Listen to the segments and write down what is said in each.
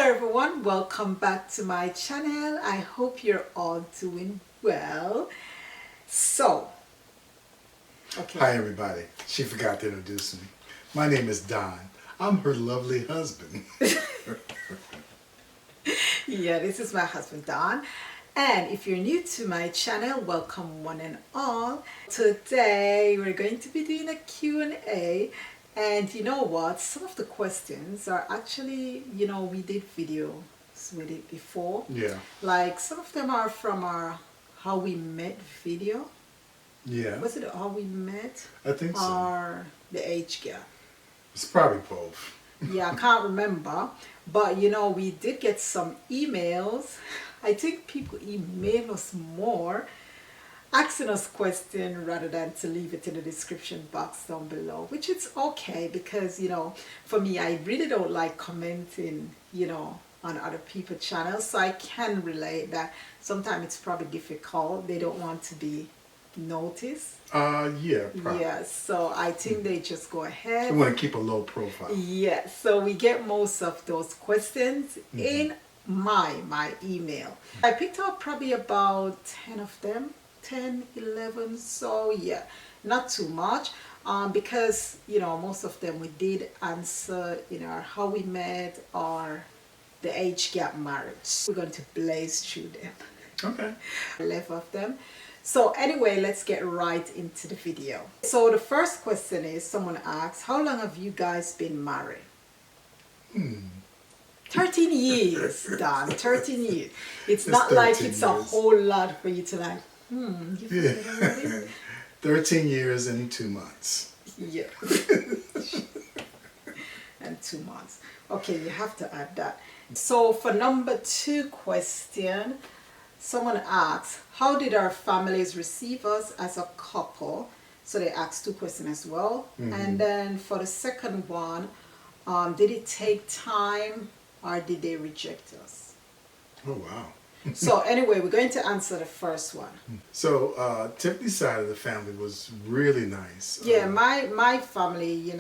everyone, welcome back to my channel. I hope you're all doing well. Hi everybody. She forgot to introduce me. My name is Don. I'm her lovely husband. Yeah, this is my husband Don. And if you're new to my channel, welcome one and all. Today we're going to be doing a Q&A. And you know what? Some of the questions are actually, we did videos with it before. Yeah. Like some of them are from our How We Met video. Yeah. Was it How We Met? I think so. Or the age gap? It's probably both. Yeah, I can't remember. But we did get some emails. I think people email us more, asking us questions rather than to leave it in the description box down below, which is okay because, for me, I really don't like commenting, on other people's channels. So I can relate that sometimes it's probably difficult. They don't want to be noticed. Yeah, probably. Yeah, so I think they just go ahead. I want to keep a low profile. Yeah, so we get most of those questions in my email. I picked up probably about 10 of them, 10, 11, so yeah, not too much, because most of them we did answer in our How We Met or the age gap marriage. We're going to blaze through them. Okay. 11 of them. So anyway, let's get right into the video. So the first question is, someone asks, how long have you guys been married? 13 years, Don, 13 years. It's not like it's a whole lot for you to like, you've been married already? 13 years and 2 months. Yeah. And 2 months. Okay, you have to add that. So for number 2 question, someone asks, how did our families receive us as a couple? So they asked 2 questions as well. And then for the second one, did it take time or did they reject us? Oh, wow. So anyway, we're going to answer the first one. So Tiffany's side of the family was really nice. Yeah, my family,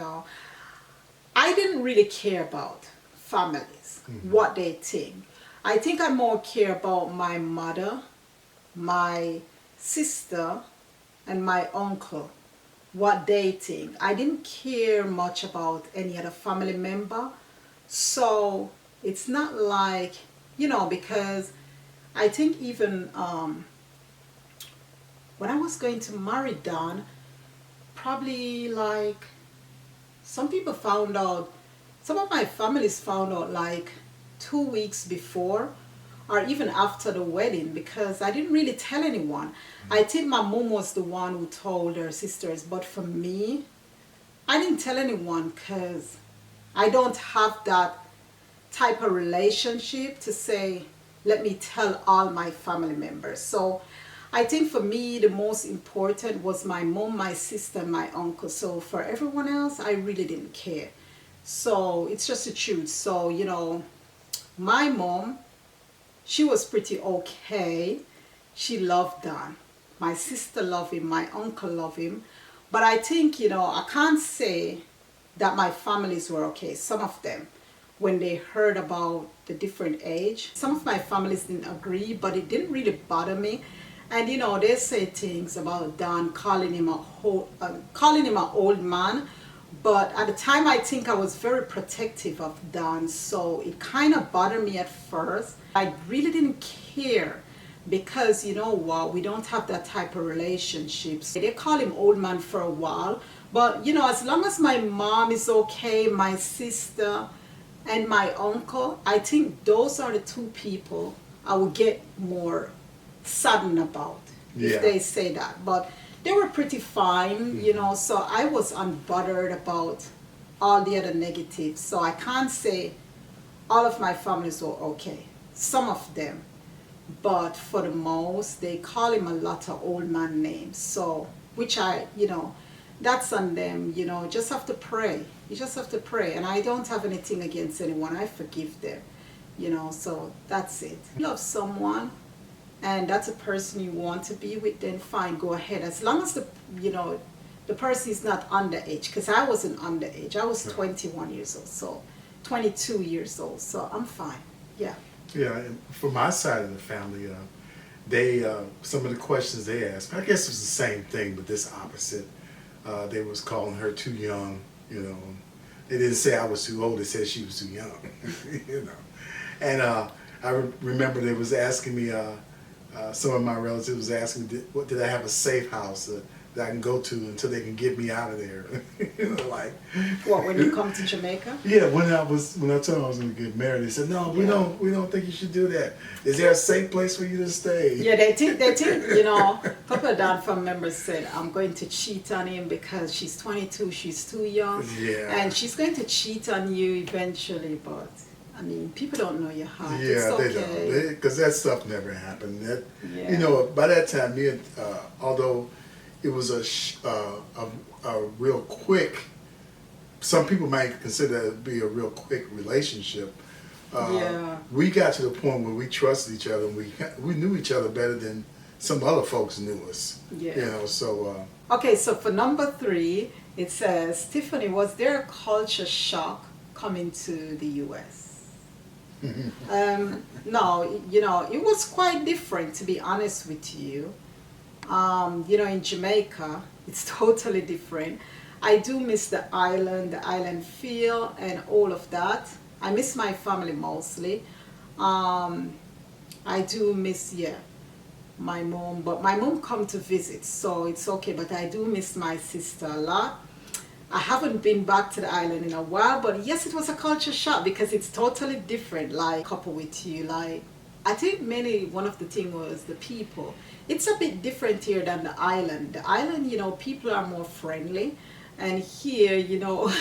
I didn't really care about families, what they think. I think I more care about my mother, my sister, and my uncle, what they think. I didn't care much about any other family member. So it's not like, because I think even when I was going to marry Don, probably like some people found out, some of my families found out like 2 weeks before or even after the wedding, because I didn't really tell anyone. I think my mom was the one who told her sisters, but for me, I didn't tell anyone because I don't have that type of relationship to say, let me tell all my family members. So I think for me, the most important was my mom, my sister, and my uncle. So for everyone else, I really didn't care. So it's just the truth. So, my mom, she was pretty okay. She loved Don. My sister loved him. My uncle loved him. But I think, I can't say that my families were okay. Some of them, when they heard about the different age, some of my families didn't agree, but it didn't really bother me. And, they say things about Don calling him an old man. But at the time, I think I was very protective of Don, so it kind of bothered me at first. I really didn't care because, we don't have that type of relationships. They call him old man for a while, but, as long as my mom is okay, my sister and my uncle, I think those are the 2 people I would get more saddened about if they say that. But they were pretty fine, so I was unbothered about all the other negatives. So I can't say all of my families were okay. Some of them. But for the most, they call him a lot of old man names. So, which that's on them, just have to pray. You just have to pray. And I don't have anything against anyone. I forgive them, so that's it. If you love someone, and that's a person you want to be with, then fine, go ahead. As long as the person is not underage, because I wasn't underage. I was 21 years old, so 22 years old, so I'm fine. Yeah. Yeah, and for my side of the family, they some of the questions they asked, I guess it was the same thing, but this opposite. They was calling her too young, you know. They didn't say I was too old. They said she was too young, you know. And remember they was asking me. Some of my relatives was asking me, did I have a safe house that I can go to until they can get me out of there? You know, like. What, when you come to Jamaica? Yeah, when I told them I was going to get married, they said, no, we don't think you should do that. Is there a safe place for you to stay? Yeah, they think, you know, a couple of Don family members said, I'm going to cheat on him because she's 22, she's too young. Yeah. And she's going to cheat on you eventually, but, I mean, people don't know your heart. Yeah, It's okay. they don't. Because that stuff never happened. That, Yeah. you know, by that time, although it was a real quick, some people might consider it to be a real quick relationship. Yeah. We got to the point where we trusted each other, and we knew each other better than some other folks knew us. Yeah. You know, so. Okay, so for number 3, it says, Tiffany, was there a culture shock coming to the U.S.? No, you know, it was quite different, to be honest with you. You know, in Jamaica, it's totally different. I do miss the island feel and all of that. I miss my family mostly. I do miss, my mom, but my mom come to visit, so it's okay, but I do miss my sister a lot. I haven't been back to the island in a while, but yes, it was a culture shock because it's totally different, like, couple with you, like, I think one of the thing was the people. It's a bit different here than the island. The island, you know, people are more friendly, and here, you know,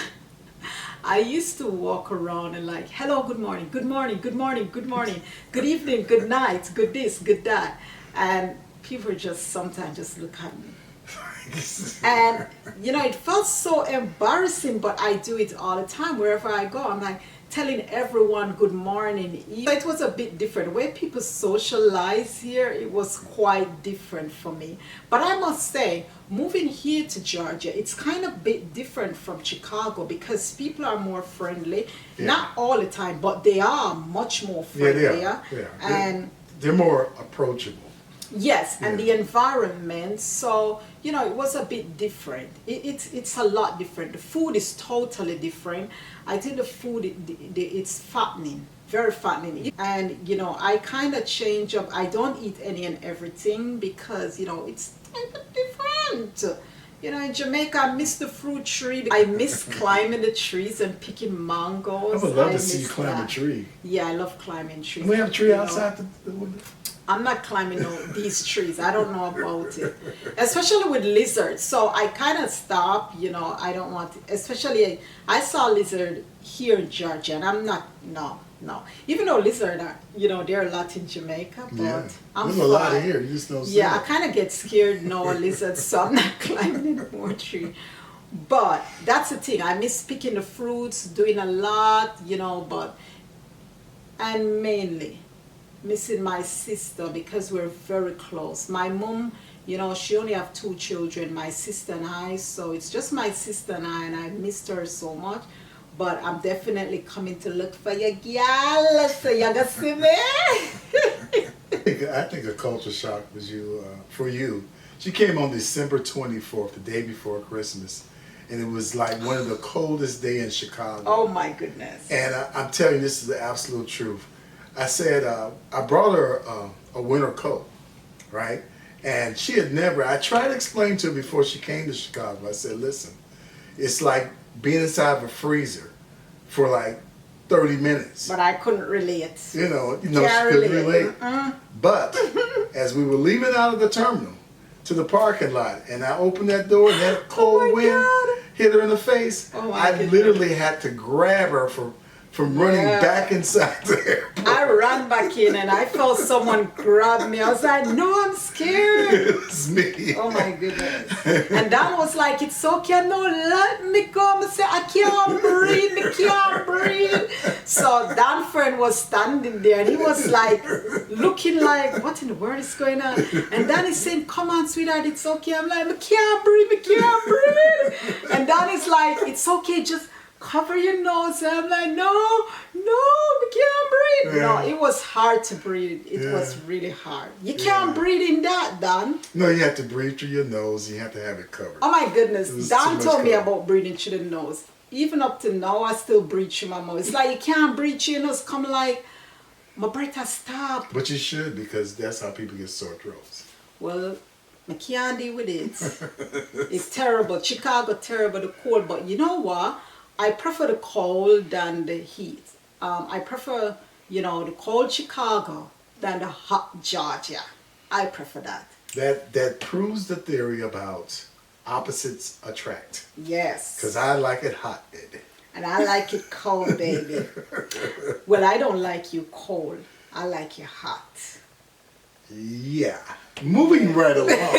I used to walk around and like, hello, good morning, good morning, good morning, good morning, good evening, good night, good this, good that, and people just sometimes just look at me. And you know, it felt so embarrassing, but I do it all the time wherever I go. I'm like telling everyone good morning. It was a bit different. The way people socialize here, it was quite different for me. But I must say, moving here to Georgia, it's kind of a bit different from Chicago because people are more friendly. Yeah. Not all the time, but they are much more friendlier. Yeah, they are. And they're more approachable. yes, and Yeah. the environment, so, you know, it was a bit different. It's a lot different. The food is totally different. I think the food, it's fattening, very fattening. And, you know, I kind of change up. I don't eat any and everything because, you know, it's kind of different. You know, in Jamaica, I miss the fruit tree. I miss climbing the trees and picking mangoes. I would love to miss see you climb a that. tree. Yeah, I love climbing trees. We have a tree You know, outside the window. I'm not climbing these trees. I don't know about it. Especially with lizards. So I kind of stop, you know, I don't want to, especially, I saw lizard here in Georgia and I'm not, no. Even though lizard are, you know, there are a lot in Jamaica, but Yeah. I'm There's fine. a lot here. You just don't see Yeah, I it. kind of get scared, no lizards, so I'm not climbing any more tree. But that's the thing. I miss picking the fruits, doing a lot, you know, and mainly missing my sister because we're very close. My mom, you know, she only have 2 children, my sister and I, so it's just my sister and I missed her so much. But I'm definitely coming to look for you, girl, so you gonna see me. I think a culture shock was for you. She came on December 24th, the day before Christmas, and it was like one of the coldest days in Chicago. Oh my goodness. And I'm telling you, this is the absolute truth. I said, I brought her a winter coat, right? And she had I tried to explain to her before she came to Chicago. I said, listen, it's like being inside of a freezer for like 30 minutes. But I couldn't relate. You know, Can't she couldn't relate. Mm-mm. But as we were leaving out of the terminal to the parking lot, and I opened that door, and that cold my wind God. hit her in the face, Oh my I goodness. literally had to grab her from running Yeah. back inside the airport. I ran back in and I felt someone grab me. I was like, no, I'm scared. It's me. Oh my goodness. And Dan was like, it's okay, no, let me go. I said, I can't breathe, I can't breathe. So Dan friend was standing there and he was like, looking like, what in the world is going on? And Dan is saying, come on, sweetheart, it's okay. I'm like, I can't breathe, I can't breathe. And Dan is like, it's okay, just cover your nose. And I'm like, no, we can't breathe. Yeah. No, it was hard to breathe. It Yeah. was really hard. You can't breathe in that, Don. No, you have to breathe through your nose. You have to have it covered. Oh my It was goodness. too Don much told me cover. about breathing through the nose. Even up to now, I still breathe through my mouth. It's like you can't breathe through your nose. Come like, my breath has stopped. But you should, because that's how people get sore throats. Well, I can't deal with it. It's terrible. Chicago, terrible, the cold. But you know what? I prefer the cold than the heat. I prefer, the cold Chicago than the hot Georgia. I prefer that. That proves the theory about opposites attract. Yes. Because I like it hot, baby. And I like it cold, baby. Well, I don't like you cold. I like you hot. Yeah. Moving right along.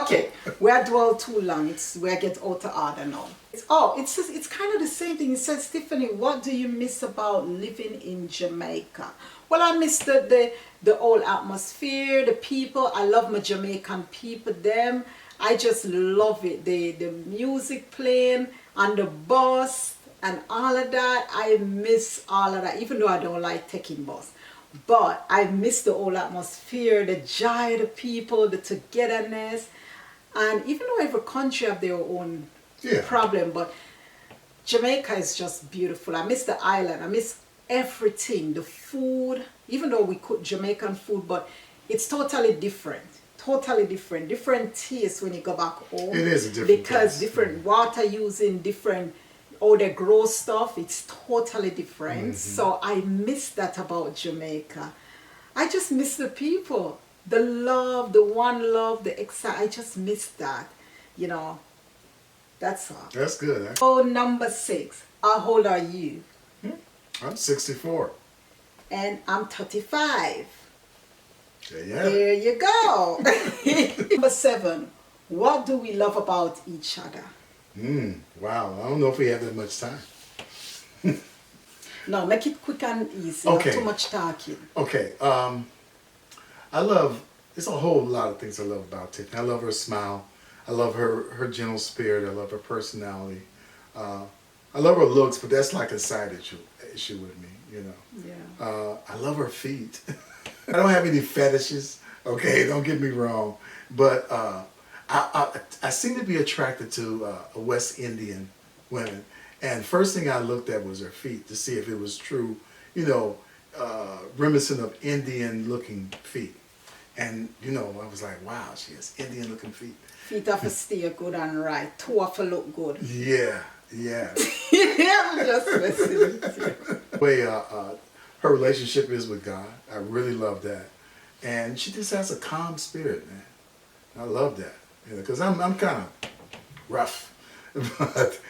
Okay, we are dwell too long. We are get out of order now. It's kind of the same thing. It says, Tiffany, what do you miss about living in Jamaica? Well, I miss the old atmosphere, the people. I love my Jamaican people, them. I just love it. The music playing on the bus and all of that. I miss all of that, even though I don't like taking bus. But I miss the old atmosphere, the joy of the people, the togetherness. And even though every country have their own problem, but Jamaica is just beautiful. I miss the island. I miss everything. The food, even though we cook Jamaican food, but it's totally different. Totally different. Different taste when you go back home. It is a different because taste. different water using, different they grow stuff. It's totally different. So I miss that about Jamaica. I just miss the people, the love, the one love, the excitement. I just miss that. That's all. That's good. Oh, number 6. How old are you? I'm 64. And I'm 35. Yeah. There you go. Number 7. What do we love about each other? Wow. I don't know if we have that much time. No, make it quick and easy. Okay. Not too much talking. Okay. There's a whole lot of things I love about Tiffany. I love her smile. I love her gentle spirit. I love her personality. I love her looks, but that's like a side issue with me, Yeah. I love her feet. I don't have any fetishes, okay? Don't get me wrong. But I seem to be attracted to West Indian women. And first thing I looked at was her feet to see if it was true, reminiscent of Indian-looking feet. And, I was like, wow, she has Indian-looking feet. Feet have to stay good and right. Toe have to look good. Yeah. I'm just messing with you. The way her relationship is with God, I really love that. And she just has a calm spirit, man. I love that. Because I'm kind of rough. But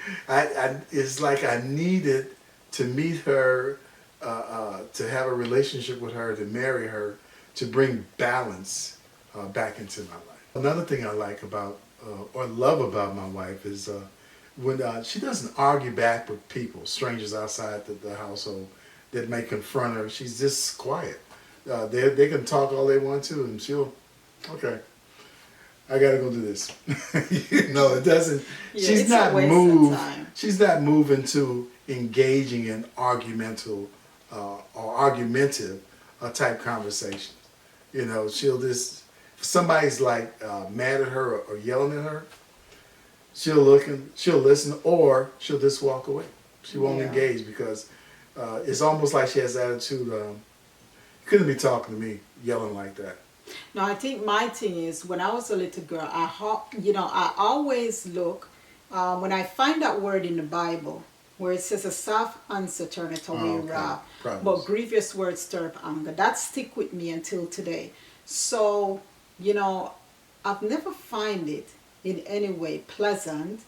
it's like I needed to meet her, to have a relationship with her, to marry her, to bring balance back into my life. Another thing I like about, or love about my wife is when she doesn't argue back with people, strangers outside the household that may confront her. She's just quiet. They can talk all they want to, and okay, I gotta go do this. It doesn't. Yeah, she's it's not a waste of moved. time. She's not moving to engaging in argumentative type conversation. She'll just, if somebody's like mad at her or yelling at her, she'll look and she'll listen, or she'll just walk away. She won't engage because it's almost like she has the attitude. You couldn't be talking to me yelling like that. No, I think my thing is when I was a little girl, I always look when I find that word in the Bible where it says a soft answer turneth away wrath, but grievous words stir up anger. That stick with me until today. So, I've never find it in any way pleasant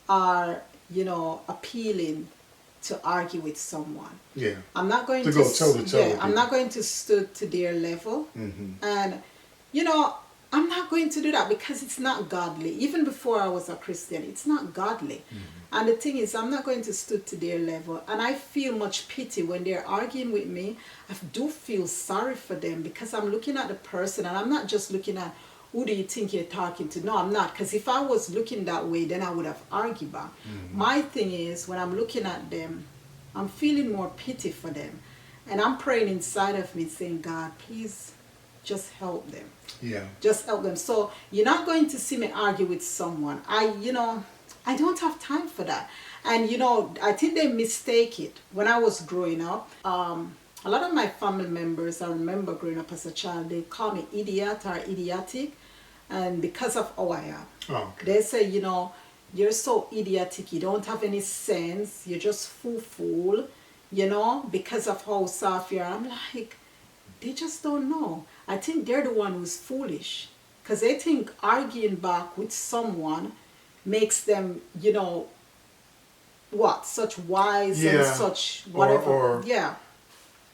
or, appealing to argue with someone. Yeah. I'm not going to go toe to toe. Yeah, I'm not going to stood to their level. And, I'm not going to do that because it's not godly. Even before I was a Christian, it's not godly. And the thing is, I'm not going to stood to their level. And I feel much pity when they're arguing with me. I do feel sorry for them because I'm looking at the person and I'm not just looking at who do you think you're talking to? No, I'm not. Because if I was looking that way, then I would have argued back. My thing is, when I'm looking at them, I'm feeling more pity for them. And I'm praying inside of me saying, God, please just help them. Yeah. Just help them. So you're not going to see me argue with someone. I don't have time for that. And, I think they mistake it. When I was growing up, a lot of my family members, I remember growing up as a child, they call me idiot or idiotic. And because of how I am. Oh, okay. They say, you're so idiotic. You don't have any sense. You're just fool, because of how soft you are. I'm like, they just don't know. I think they're the one who's foolish. Because they think arguing back with someone makes them, such wise and such whatever. Or yeah.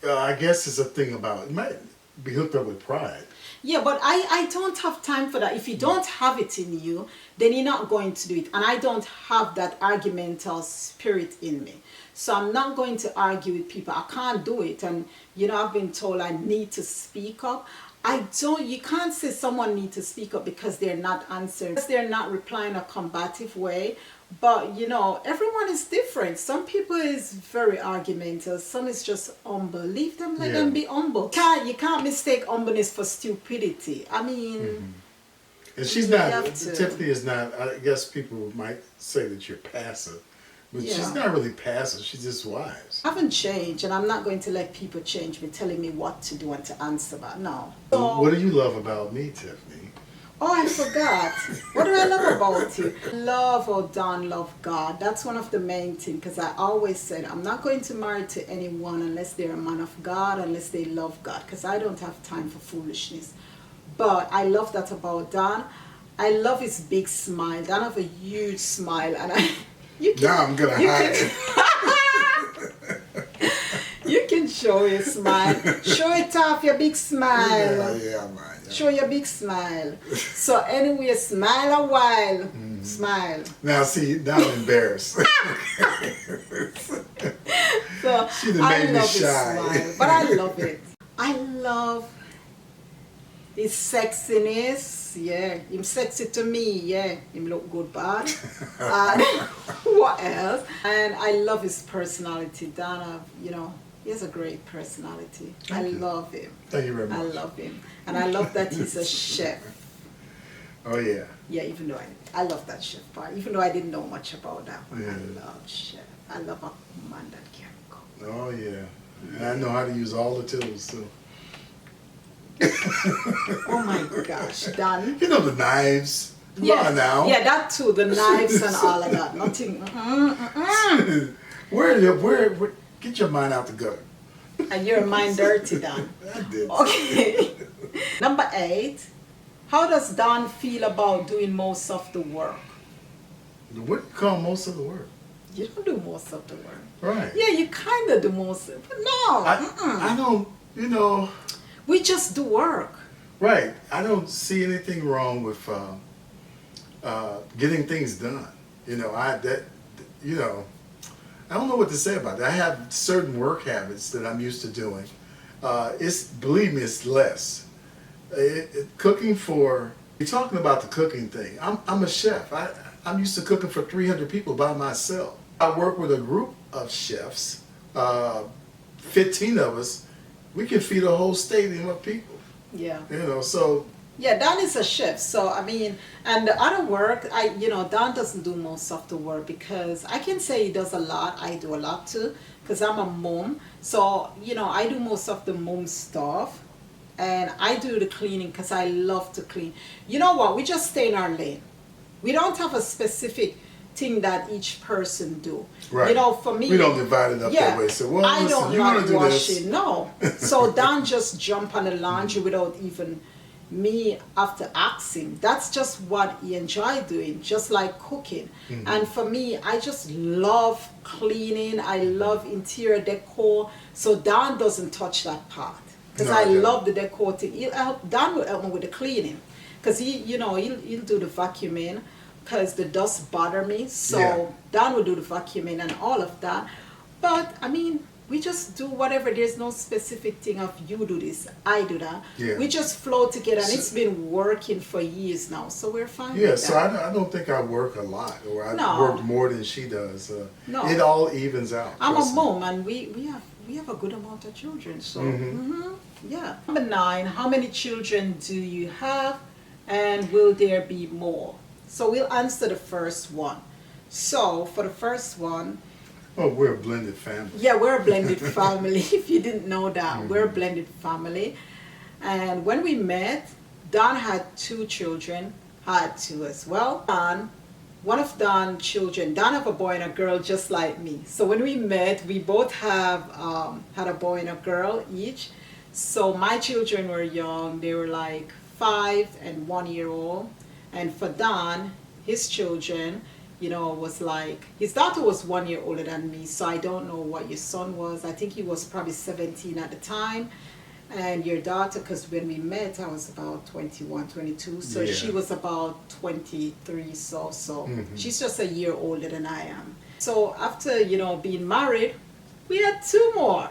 I guess it's a thing about, it might be hooked up with pride. Yeah, but I don't have time for that. If you don't have it in you, then you're not going to do it. And I don't have that argumental spirit in me. So I'm not going to argue with people. I can't do it. And, I've been told I need to speak up. You can't say someone needs to speak up because they're not answering, because they're not replying a combative way. But, everyone is different. Some people is very argumentative. Some is just humble. Leave them, let them be humble. You can't mistake humbleness for stupidity. I mean... And she's not, Tiffany is not, I guess people might say that you're passive. But she's not really passive. She's just wise. I haven't changed, and I'm not going to let people change me, telling me what to do and to answer about. No. So, what do you love about me, Tiffany? Oh, I forgot. What do I love about you? Love or don't love God. That's one of the main things, because I always said I'm not going to marry to anyone unless they're a man of God, unless they love God, because I don't have time for foolishness. But I love that about Don. I love his big smile. Don have a huge smile, and now I'm gonna hide it. You can show your smile. Show it off, your big smile. Yeah, man. Yeah. Show your big smile. So anyway, smile a while. Smile. Now see, now I'm embarrassed. So she done made me shy. Smile, but I love it. I love his sexiness. Yeah, him sexy to me. Yeah, him look good bad. And what else? And I love his personality. Donna, he has a great personality. I love him. Thank you very much. I love him. And I love that he's a chef. Oh, yeah. Yeah, even though I love that chef part. Even though I didn't know much about that one. Yeah. I love chef. I love a man that can cook. Oh, yeah. And I know how to use all the tools, too. Oh, my gosh. Done. You know the knives. Come on now. Yeah, that too. The knives and all of that. Nothing. Where, get your mind out the gutter. And your mind dirty, Don. I did. Okay. Number 8. How does Don feel about doing most of the work? What do you call most of the work? You don't do most of the work. Right. Yeah, you kind of do most of it. But no. I don't, We just do work. Right. I don't see anything wrong with getting things done. I don't know what to say about that. I have certain work habits that I'm used to doing. Believe me, it's less. Cooking for, you're talking about the cooking thing. I'm a chef. I'm used to cooking for 300 people by myself. I work with a group of chefs, 15 of us. We can feed a whole stadium of people. Yeah. So. Yeah, Don is a chef, so I mean, and the other work, Don doesn't do most of the work because I can say he does a lot. I do a lot too, because I'm a mom. So, I do most of the mom stuff, and I do the cleaning because I love to clean. You know what? We just stay in our lane. We don't have a specific thing that each person do. Right. For me, we don't divide it up that way. So, well, I listen, don't you want like to do washing. this. No. So Don just jump on the laundry without even me after asking. That's just what he enjoy doing, just like cooking. And for me, I just love cleaning. I love interior decor. So Don doesn't touch that part because I love the decor thing. Don will help me with the cleaning because he'll do the vacuuming because the dust bother me. So Don will do the vacuuming and all of that. But I mean, we just do whatever. There's no specific thing of you do this, I do that. Yeah. We just flow together, and So- it's been working for years now, so we're fine Yeah, with so that. I don't think I work a lot, or I No. work more than she does. No. It all evens out. I'm a trust me. mom, and we have a good amount of children, so Mhm. yeah. Number 9, how many children do you have, and will there be more? So we'll answer the first one. So for the first one, Oh, we're a blended family. yeah, we're a blended family. If you didn't know that, we're a blended family. And when we met, Don had 2 children, had 2 as well. One of Don's children, Don have a boy and a girl just like me. So when we met, we both have had a boy and a girl each. So my children were young. They were like 5 and 1 year old. And for Don, his children, was like, his daughter was 1 year older than me, so I don't know what your son was. I think he was probably 17 at the time. And your daughter, because when we met, I was about 21, 22, so Yeah. she was about 23, so Mhm. she's just a year older than I am. So after, being married, we had 2 more,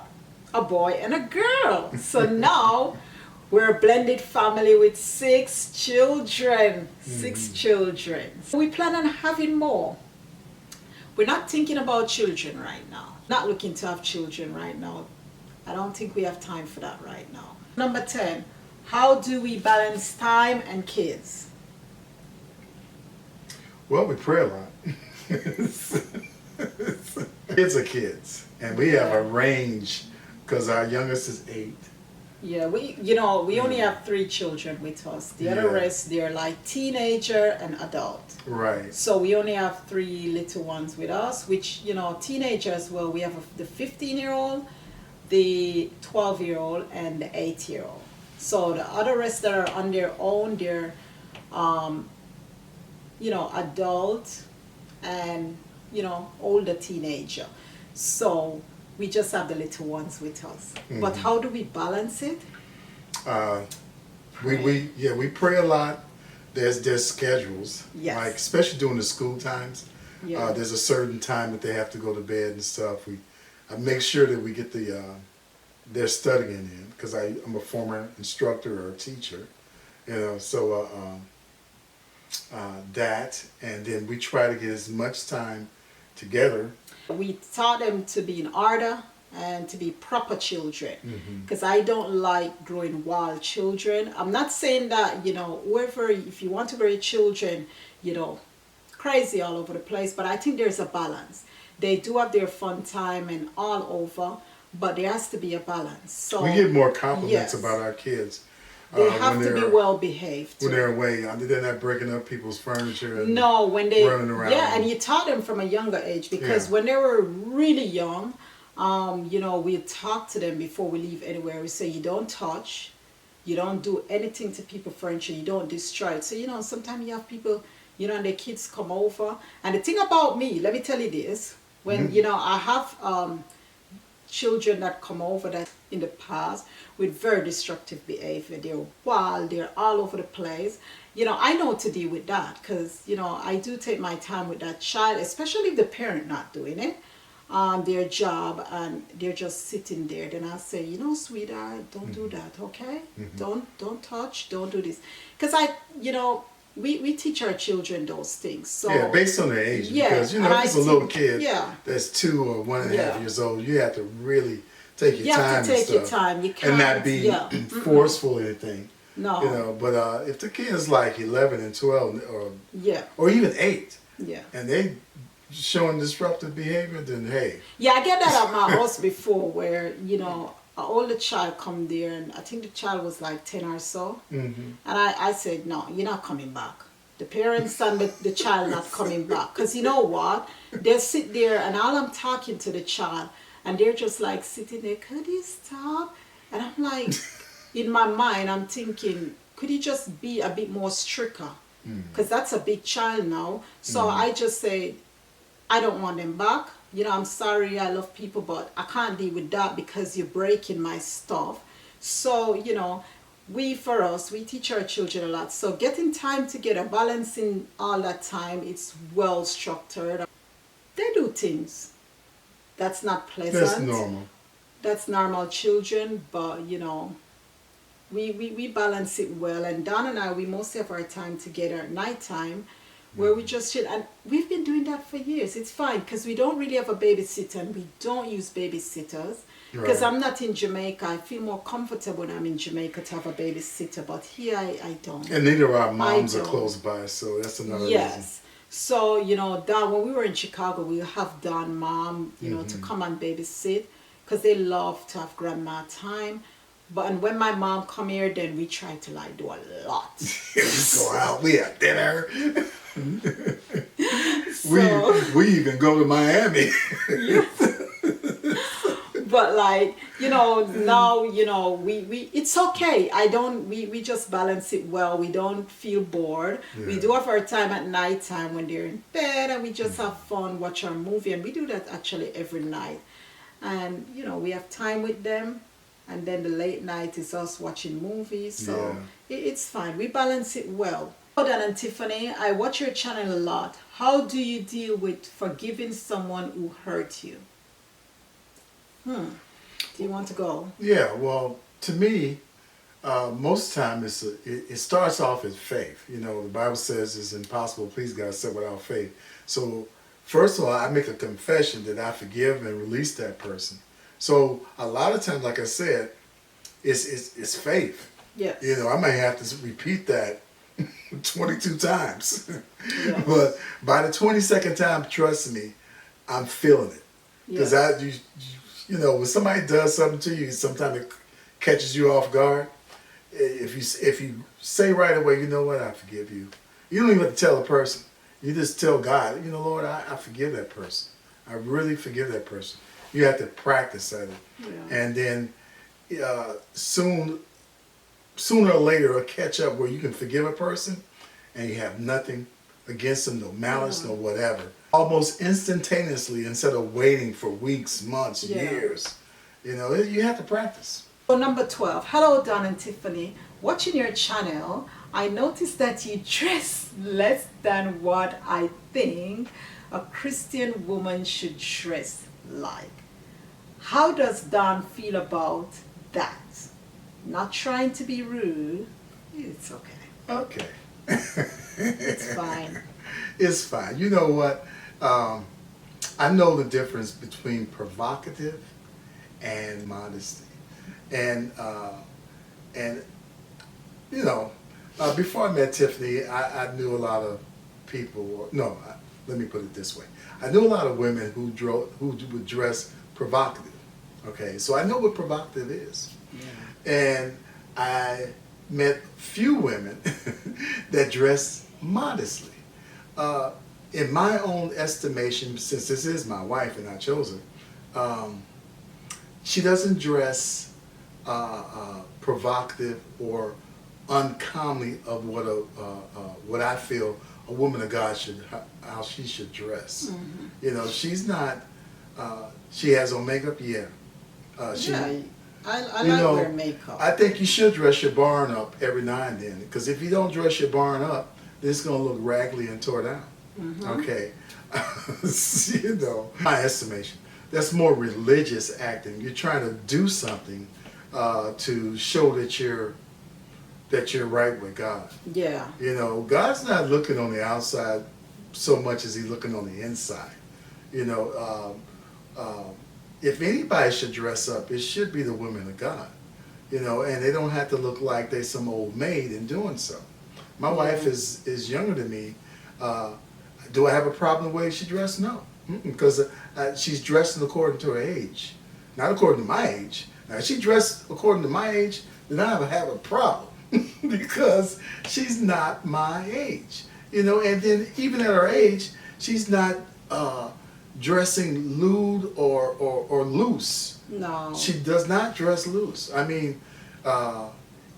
a boy and a girl. So now we're a blended family with 6 children. 6 children. We plan on having more. We're not thinking about children right now. Not looking to have children right now. I don't think we have time for that right now. Number 10, how do we balance time and kids? Well, we pray a lot. Kids are kids, and we have a range because our youngest is 8. Yeah, we only have 3 children with us. The other Yeah. rest, they're like teenager and adult. Right. So we only have 3 little ones with us, which, teenagers, well, we have the 15-year-old, the 12-year-old, and the 8-year-old. So the other rest that are on their own, they're, adult and, older teenager. So we just have the little ones with us. But how do we balance it? We pray a lot. There's schedules. Yes. Like especially during the school times. Yeah. There's a certain time that they have to go to bed and stuff. I make sure that we get their studying in because I'm a former instructor or teacher, so that, and then we try to get as much time together. We taught them to be in order and to be proper children, because I don't like growing wild children. I'm not saying that, whoever, if you want to grow your children, crazy all over the place, but I think there's a balance. They do have their fun time and all over, but there has to be a balance. So We get more compliments yes. about our kids. They have when to be they're- well behaved. when they're away. They're not breaking up people's furniture. And No, when they running around. yeah, and you taught them from a younger age, because Yeah. when they were really young, we talk to them before we leave anywhere. We say you don't touch, you don't do anything to people's furniture, you don't destroy it. So sometimes you have people, and their kids come over. And the thing about me, let me tell you this, when I have children that come over that in the past with very destructive behavior. They're wild, they're all over the place. I know to deal with that, because I do take my time with that child, especially if the parent not doing it, their job, and they're just sitting there. Then I say, sweetheart, don't do that, okay? Don't touch, don't do this, because we teach our children those things. So yeah, based on their age. Yeah, Because, and if I it's a little think- kid yeah. that's 2 or 1.5 Yeah. years old, you have to really take your You time have to take and your stuff. time. You can't, And not be yeah. forceful or anything. No. But if the kid is like 11 and 12 Yeah, or even 8, yeah. and they showing disruptive behavior, then hey. Yeah, I get that at my house before, where, an older child come there, and I think the child was like 10 or so. Mm-hmm. And I said, no, you're not coming back. The parents and the child not coming back. Because you know what? They'll sit there, and all I'm talking to the child, and they're just like sitting there, could you stop? And I'm like, in my mind, I'm thinking, could you just be a bit more stricter? Because that's a big child now. So I just say, I don't want them back. I'm sorry, I love people, but I can't deal with that because you're breaking my stuff. So, we teach our children a lot. So getting time together, balancing all that time, it's well structured. They do things that's not pleasant. That's normal. That's normal children, but we balance it well. And Don and I, we mostly have our time together at nighttime where we just chill. And we've been doing that for years. It's fine because we don't really have a babysitter and we don't use babysitters. Because Right. I'm not in Jamaica. I feel more comfortable when I'm in Jamaica to have a babysitter. But here I don't. And neither of our I moms are don't. close by, so that's another reason. Yes. So, Don, when we were in Chicago, we have Don mom, to come and babysit because they love to have grandma time. But and when my mom come here, then we try to like do a lot. We go out, we have dinner. we So, we even go to Miami. but like, now, we it's okay. I don't we just balance it well. We don't feel bored. We Yeah. do have our time at night time when they're in bed and we just have fun, watch our movie, and we do that actually every night. And we have time with them, and then the late night is us watching movies. So it's fine. We balance it well. Hold on, and Tiffany, I watch your channel a lot. How do you deal with forgiving someone who hurt you? Do you want to go? Yeah, well, to me, most time it starts off as faith. The Bible says it's impossible to please God except without faith. So first of all, I make a confession that I forgive and release that person. So a lot of times, like I said, it's faith. Yes. I may have to repeat that 22 times. Yes. But by the 22nd time, trust me, I'm feeling it. Because Yes. when somebody does something to you, sometimes it catches you off guard. If you say right away, you know what, I forgive you. You don't even have to tell a person. You just tell God, Lord, I forgive that person. I really forgive that person. You have to practice at it. Yeah. And then sooner or later it'll catch up where you can forgive a person and you have nothing against them, no malice, no whatever. Almost instantaneously instead of waiting for weeks, months, years. You have to practice. So number 12. Hello, Don and Tiffany. Watching your channel, I noticed that you dress less than what I think a Christian woman should dress like. How does Don feel about that? Not trying to be rude. It's okay. Okay. It's fine. It's fine. You know what? I know the difference between provocative and modesty. And before I met Tiffany, I knew a lot of people. No, let me put it this way. I knew a lot of women who would dress provocative. Okay, so I know what provocative is. Yeah. And I met few women that dress modestly. In my own estimation, since this is my wife and I chose her, she doesn't dress provocative or uncommonly of what I feel a woman of God how she should dress. Mm-hmm. She's not. She has on makeup, yeah. Yeah, I like wearing makeup. I think you should dress your barn up every now and then, because if you don't dress your barn up, it's going to look raggedy and tore down. Mm-hmm. Okay, my estimation, that's more religious acting. You're trying to do something to show that you're right with God. Yeah. God's not looking on the outside so much as He's looking on the inside. If anybody should dress up, it should be the women of God. And they don't have to look like they're some old maid in doing so. My wife is younger than me. Do I have a problem the way she dressed? No, because she's dressing according to her age, not according to my age. Now, if she dressed according to my age, then I have a problem because she's not my age. And then even at her age, she's not dressing lewd or loose. No. She does not dress loose. I mean,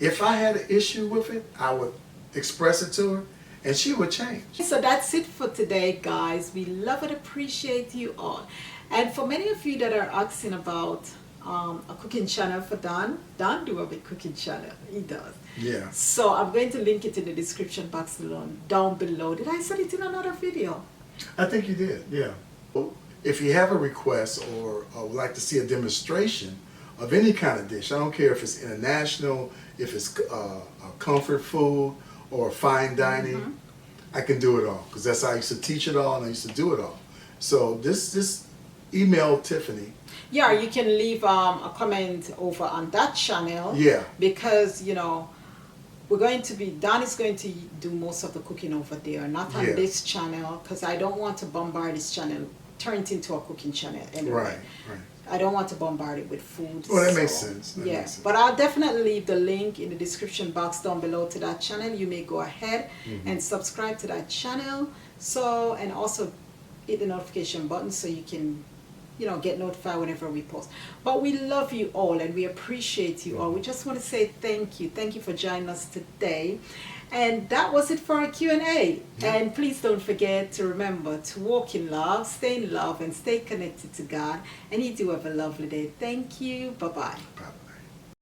if I had an issue with it, I would express it to her, and she would change. So that's it for today, guys. We love and appreciate you all. And for many of you that are asking about a cooking channel for Don do have a cooking channel. He does. Yeah. So I'm going to link it in the description box down below. Did I send it in another video? I think you did, yeah. If you have a request or would like to see a demonstration of any kind of dish. I don't care if it's international, if it's a comfort food or fine dining. I can do it all because that's how I used to teach it all and I used to do it all. So this email Tiffany. Yeah, you can leave a comment over on that channel. Yeah. Because, you know, Don is going to do most of the cooking over there, not on Yeah. this channel, because I don't want to bombard this channel, turn it into a cooking channel anyway. Right. I don't want to bombard it with food. Well, that makes sense. That Yeah, makes sense. but I'll definitely leave the link in the description box down below to that channel. You may go ahead and subscribe to that channel. So, and also hit the notification button so you can, you know, get notified whenever we post. But we love you all and we appreciate you all. We just want to say thank you. Thank you for joining us today. And that was it for our Q&A. And please don't forget to remember to walk in love, stay in love, and stay connected to God. And you do have a lovely day. Thank you. Bye-bye. Bye.